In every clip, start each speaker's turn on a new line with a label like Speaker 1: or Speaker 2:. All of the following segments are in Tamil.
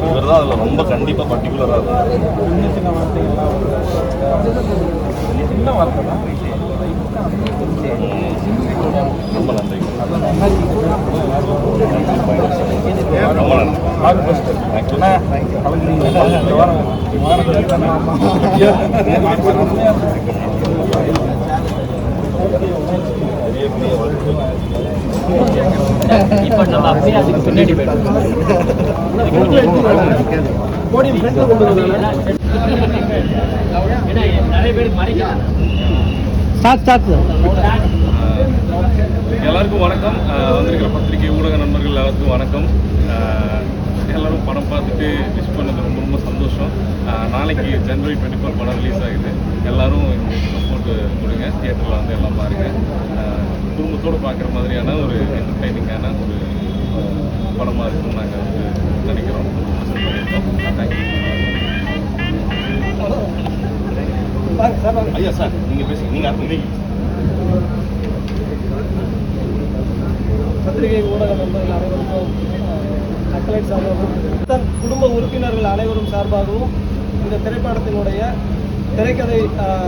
Speaker 1: இவர் தான் அதில் ரொம்ப கண்டிப்பாக பர்டிகுலராக இருக்கும்.
Speaker 2: சின்ன வார்த்தைகள்லாம் சின்ன வார்த்தை தான்.
Speaker 1: ரொம்ப நன்றி.
Speaker 2: ரொம்ப நன்றி. All best.
Speaker 3: இப்போ நம்ம அப்படியே அதுக்கு பின்னாடி போயிடும். நிறைய பேருக்கு மறைக்கலாம்.
Speaker 1: எல்லாருக்கும் வணக்கம். வந்திருக்கிற பத்திரிகை ஊடக நண்பர்கள் எல்லாருக்கும் வணக்கம். எல்லோரும் படம் பார்த்துட்டு விஷ் பண்ணது ரொம்ப ரொம்ப சந்தோஷம். நாளைக்கு ஜனவரி 24 படம் ரிலீஸ் ஆகுது. எல்லோரும் சப்போர்ட் கொடுங்க. தியேட்டரில் வந்து எல்லாம் பாருங்கள். குடும்பத்தோடு பார்க்குற மாதிரியான ஒரு என்டர்டைனிங்கான ஒரு படமாக இருக்கும்னு நாங்கள் வந்து நினைக்கிறோம். தேங்க்யூ. ஐயா சார், நீங்கள் பேசுங்க. நீங்கள்
Speaker 4: பத்திரிகை ஊடக நண்பர்கள் அனைவருக்கும் அக்கலைட் சார்பாகவும் குடும்ப உறுப்பினர்கள் அனைவரும் சார்பாகவும் இந்த திரைப்படத்தினுடைய திரைக்கதை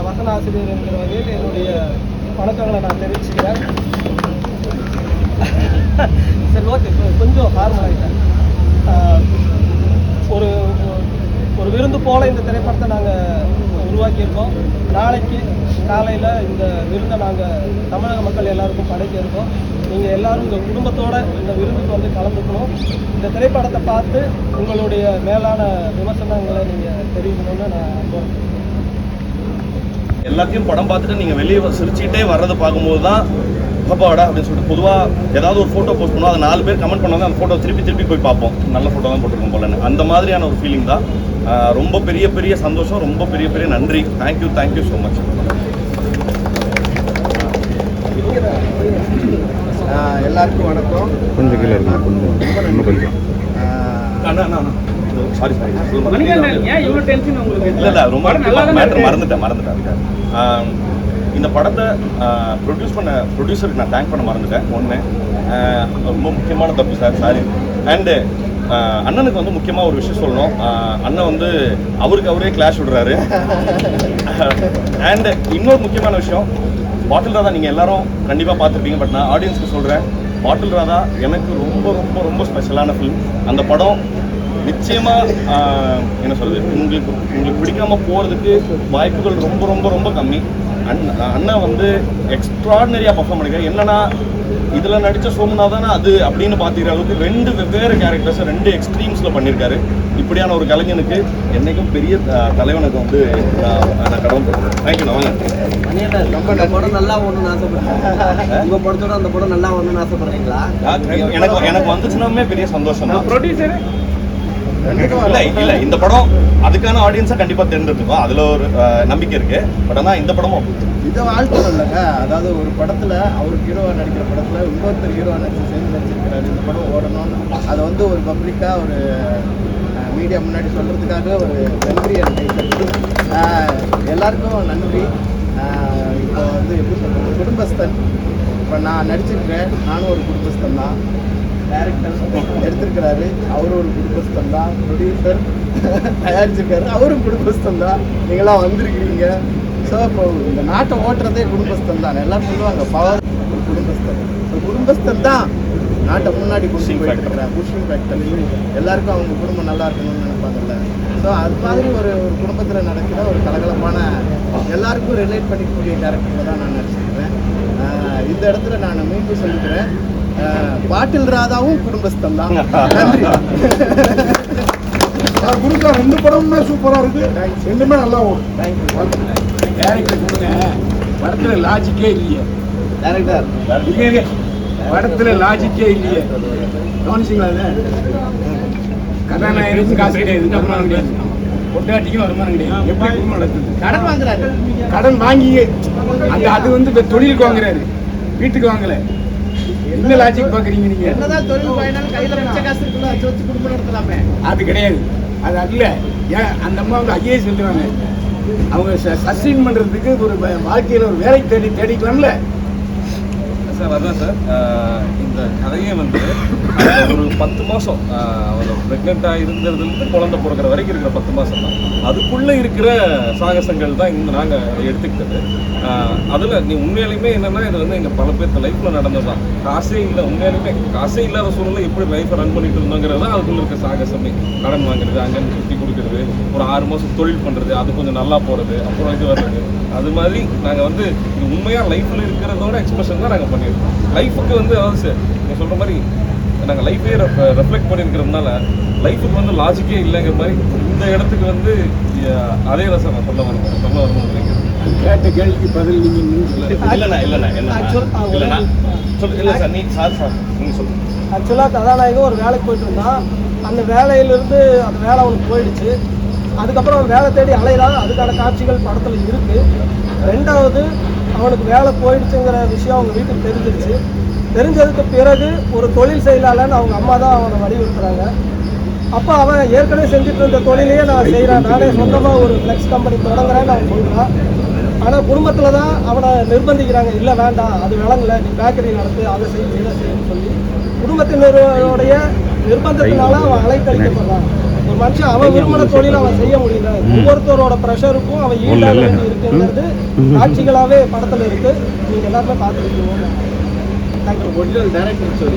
Speaker 4: வசன ஆசிரியர் என்கிற வகையில் என்னுடைய வணக்கங்களை நான் தெரிவிச்சுக்கிறேன். சரி, ஓகே, கொஞ்சம் ஃபார்மல் ஆகிட்டேன். ஒரு ஒரு விருந்து போல் இந்த திரைப்படத்தை நாங்கள் உருவாக்கியிருக்கோம். நாளைக்கு காலையில் இந்த விருந்தை நாங்கள் தமிழக மக்கள் எல்லாருக்கும் படைக்க இருக்கோம். நீங்கள் எல்லோரும் உங்கள் குடும்பத்தோடு இந்த விருந்துக்கு வந்து கலந்துக்கணும். இந்த திரைப்படத்தை பார்த்து உங்களுடைய மேலான விமர்சனங்களை நீங்கள் தெரிவிக்கணும்னு நான்
Speaker 1: எல்லாத்தையும் படம் பார்த்துட்டு நீங்கள் வெளியே சிரிச்சுக்கிட்டே வர்றதை பார்க்கும்போது தான் அப்பாடா அப்படின்னு சொல்லிட்டு பொதுவாக ஏதாவது ஒரு ஃபோட்டோ போஸ்ட் பண்ணோம், அதை 4 பேர் கமெண்ட் பண்ணாங்க, அந்த ஃபோட்டோ திருப்பி போய் பார்ப்போம். நல்ல ஃபோட்டோ தான் போட்டிருக்கோம் போலன்னு. அந்த மாதிரியான ஒரு ஃபீலிங் தான். ரொம்ப பெரிய சந்தோஷம். ரொம்ப பெரிய நன்றி. Thank you so much.
Speaker 5: எல்லாருக்கும் வணக்கம்.
Speaker 2: கொஞ்சம் கீழே இருக்கு. கொஞ்சம்
Speaker 1: சாரி
Speaker 3: இல்லை
Speaker 1: ரொம்ப மேட்டர் மறந்துட்டேன். இந்த படத்தை ப்ரொடியூஸ் பண்ண ப்ரொடியூசருக்கு நான் தேங்க் பண்ண மறந்துட்டேன். ஒன்று ரொம்ப முக்கியமான தப்பு சார், சாரி. அண்டு அண்ணனுக்கு வந்து முக்கியமாக ஒரு விஷயம் சொல்லணும். அண்ணன் வந்து அவரே கிளாஷ் விடுறாரு. அண்டு இன்னொரு முக்கியமான விஷயம், பாட்டில் ராதா நீங்கள் எல்லாரும் கண்டிப்பாக பார்த்துருப்பீங்க. பட் நான் ஆடியன்ஸ்க்கு சொல்கிறேன், பாட்டில் ராதா எனக்கு ரொம்ப ஸ்பெஷலான ஃபிலிம். அந்த படம் நிச்சயமாக என்ன சொல்கிறது, உங்களுக்கு பிடிக்காமல் போகிறதுக்கு வாய்ப்புகள் ரொம்ப கம்மி. அண்ணன் வந்து எக்ஸ்ட்ராடினரியாக பர்ஃபார்ம் பண்ணிக்கிறார். என்னன்னா இதில் நடித்த சோமநாதனா அது அப்படின்னு பார்த்துக்கிற அளவுக்கு 2 வெவ்வேறு கேரக்டர்ஸ் 2 எக்ஸ்ட்ரீம்ஸில் பண்ணியிருக்காரு. இப்படியான ஒரு கலைஞனுக்கு என்றைக்கும் பெரிய தலைவனுக்கு வந்து நான் கடவுள் போடுறேன். தேங்க்யூ.
Speaker 3: நம்ம படம் நல்லா ஒன்றுன்னு ஆசைப்படுறேன். உங்கள் படத்தோட அந்த படம் நல்லா ஒன்றுன்னு ஆசைப்படுறீங்களா?
Speaker 1: எனக்கு வந்துச்சுன்னாமே பெரிய சந்தோஷம் தான்.
Speaker 3: ப்ரொடியூசரு
Speaker 1: இல்லை இந்த படம் அதுக்கான ஆடியன்ஸை கண்டிப்பாக தேர்ந்தெடுத்துக்கோ, அதில் ஒரு நம்பிக்கை இருக்கு. பட் ஆனால் இந்த படமும்
Speaker 5: இதை வாழ்க்கை இல்லைங்க. அதாவது ஒரு படத்தில் அவருக்கு ஹீரோவாக நடிக்கிற படத்தில் இன்னொருத்தர் ஹீரோவாக சேர்ந்து நடிச்சிருக்கிறாரு. இந்த படம் ஓடணும்னு அதை வந்து ஒரு பப்ளிக்காக ஒரு மீடியா முன்னாடி சொல்கிறதுக்காக ஒரு நன்றி. எல்லாருக்கும் நன்றி. இப்போ வந்து எப்படி சொல்கிறது, குடும்பஸ்தன். இப்போ நான் நடிச்சிருக்கேன், நானும் ஒரு குடும்பஸ்தன் தான். டைரக்டர் எடுத்திருக்கிறாரு, அவரும் ஒரு குடும்பஸ்தன் தான். ப்ரொடியூசர் தயாரிச்சிருக்காரு, அவரும் குடும்பஸ்தன் தான். நீங்களாம் வந்திருக்கிறீங்க. ஸோ இப்போ இந்த நாட்டை ஓட்டுறதே குடும்பஸ்தன் தான். எல்லாம் சொல்லுவாங்க பவர் குடும்பஸ்தன். ஸோ குடும்பஸ்தன் தான் நாட்டை முன்னாடி புஷிங் ஃபேக்டர். புஷிங் ஃபேக்டர் எல்லாருக்கும் அவங்க குடும்பம் நல்லா இருக்கணும்னு நினைப்பாங்கல்ல. ஸோ அது மாதிரி ஒரு குடும்பத்தில் நடக்கிற ஒரு கலகலப்பான எல்லாருக்கும் ரிலேட் பண்ணிக்கக்கூடிய கேரக்டரில் தான் நான் நடிச்சிருக்கிறேன். இந்த இடத்துல நான் மீண்டும் சொல்லிக்கிறேன், பாட்டில் ராதாவும் குடும்பஸ்தன் தான். நன்றி.
Speaker 2: குருக்கா 2 படமுமே சூப்பராக இருக்குது. 2மே நல்லா ஓடும்.
Speaker 5: தேங்க்யூ.
Speaker 2: டேரக்டர் கொடுங்க. படத்தில் லாஜிக்கே இல்லையே.
Speaker 5: டேரக்டர்
Speaker 2: படத்தில் லாஜிக்கே இல்லையே. கவனிச்சிங்களா? கதாநாயகனுக்கு காசு கிடையாது, வருமானம் கிடையாது. பொட்டாட்டிக்கும் வருமானம் கிடையாது. எப்படி குடும்பம் நடத்துது?
Speaker 5: கடன் வாங்குறாரு.
Speaker 2: கடன் வாங்கி அது வந்து தொழிலுக்கு வாங்குறாரு, வீட்டுக்கு வாங்கலை. என்ன லாஜிக் பார்க்குறீங்க நீங்கள்?
Speaker 5: என்னதான் தொழில் வாங்கினாலும் கையில் மிச்ச காசு இருக்குல்ல, அதை வச்சு குடும்பம் நடத்தலாமே.
Speaker 2: அது கிடையாது. அது அல்ல. ஏன் அந்த அம்மா வந்து ஐஏஎஸ் சொல்லுவாங்க, அவங்க சஸ்டெயின் பண்ணுறதுக்கு ஒரு வாழ்க்கையில் ஒரு வேலைக்கு தேடிக்கலாம்ல.
Speaker 6: சார் அதான் சார் இந்த கதையே வந்து ஒரு 10 மாதம் அவர் ப்ரெக்னெண்ட்டாக இருந்ததுலேருந்து குழந்தை பிறக்கிற வரைக்கும் இருக்கிற 10 மாதம் தான். அதுக்குள்ளே இருக்கிற சாகசங்கள் தான் இந்த நாங்கள் எடுத்துக்கிட்டது. அதில் நீ உண்மையிலுமே என்னென்னா இது வந்து எங்கள் பல பேர்த்த லைஃப்பில் நடந்தது தான். காசே இல்லை, உண்மையிலுமே காசே இல்லாத சூழ்நிலை எப்படி லைஃப்பை ரன் பண்ணிட்டு இருந்தோங்கிறது தான் அதுக்குள்ளே இருக்க சாகசமே. கடன் வாங்குறது, அங்கேருந்து சுற்றி கொடுக்குறது, ஒரு 6 மாதம் தொழில் பண்ணுறது, அது கொஞ்சம் நல்லா போகிறது, அப்புறம் இது வர்றது. அது மாதிரி நாங்கள் வந்து இது உண்மையாக லைஃப்பில் இருக்கிறதோட எக்ஸ்பிரஷன் தான் நாங்கள் பண்ணியிருக்கோம். லைஃபுக்கு வந்து அதாவது சார் நீங்கள் சொல்கிற மாதிரி நாங்கள் லைஃபே ரெஃப்ளெக்ட் பண்ணியிருக்கிறதுனால லைஃபுக்கு வந்து லாஜிக்கே இல்லைங்கிற மாதிரி இந்த இடத்துக்கு வந்து அதே தான் சார் நான் சொல்ல வரணும் நினைக்கிறேன்.
Speaker 2: கேட்ட கேள்விக்கு பதில் நீங்கள்
Speaker 1: இல்லைண்ணா இல்லைண்ணா இல்லை சார் நீங்கள் சொல்லுங்கள்.
Speaker 4: ஆக்சுவலாக கதாநாயகன் ஒரு வேலைக்கு போயிட்டு இருந்தான். அந்த வேலையிலிருந்து அந்த வேலை அவனுக்கு போயிடுச்சு. அதுக்கப்புறம் அவன் வேலை தேடி அலையிறான். அதுக்கான காட்சிகள் படத்தில் இருக்குது. ரெண்டாவது, அவனுக்கு வேலை போயிடுச்சுங்கிற விஷயம் அவங்க வீட்டுக்கு தெரிஞ்சிருச்சு. தெரிஞ்சதுக்கு பிறகு ஒரு தொழில் செய்யலான்னு அவங்க அம்மா தான் அவனை வலியுறுத்துறாங்க. அப்போ அவன் ஏற்கனவே செஞ்சுட்டு இருந்த தொழிலையே நான் செய்கிறேன், நானே சொந்தமாக ஒரு ஃப்ளெக்ஸ் கம்பெனி தொடங்குறேன்னு அவன் சொல்கிறான். ஆனால் குடும்பத்தில் தான் அவனை நிர்பந்திக்கிறாங்க, இல்லை வேண்டாம் அது விளங்கலை, நீ பேக்கரி நடத்து, அதை செய்ய இதை செய்யணும்னு சொல்லி குடும்பத்தினருடைய நிர்பந்தத்தினால அவன் அலைக்கழிக்கப்படுறான். ஒரு மனுஷன் அவன் விரும்பின தொழில் அவன் செய்ய முடியல. ஒவ்வொருத்தரோட ப்ரெஷருக்கும் அவன் ஈடாக வேண்டி இருக்குங்கிறது காட்சிகளாகவே படத்தில் இருக்குது. நீங்கள் எல்லாருமே பார்த்துருக்கீங்க.
Speaker 5: ஒரிஜினல் டைரக்டர் சொல்லி